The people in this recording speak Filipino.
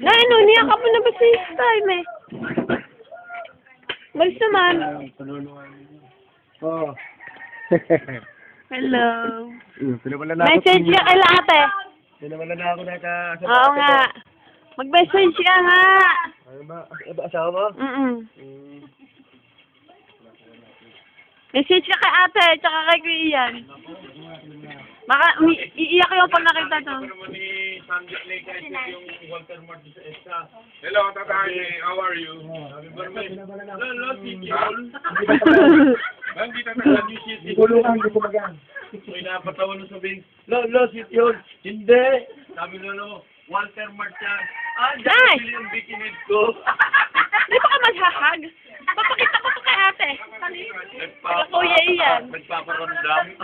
Ano, niya ka po na ba si time eh? Malis naman. Oo. Hello. Pinawala na ako. Message ka kay ate. Pinawala na ako na ka. Oo nga. Mag-message ka nga. Ano ba? Asawa mo? Message ka kay ate, tsaka kay Kuya Ian. Baka iiyak yung pag nakita to. Hello, tatay. How are you? Hello, Tijol. Hindi tatay, you shit. Gulungan, hindi kumagaan. May napatawa na sabihin, Lolo, Tijol. Hindi. Sabi Lolo, Walter Martian. Day! Yung bikinid ko. Di ba ka maghahag? Papakita ko to kay ate. Kay Kuya Ian. Nagpaparamdam.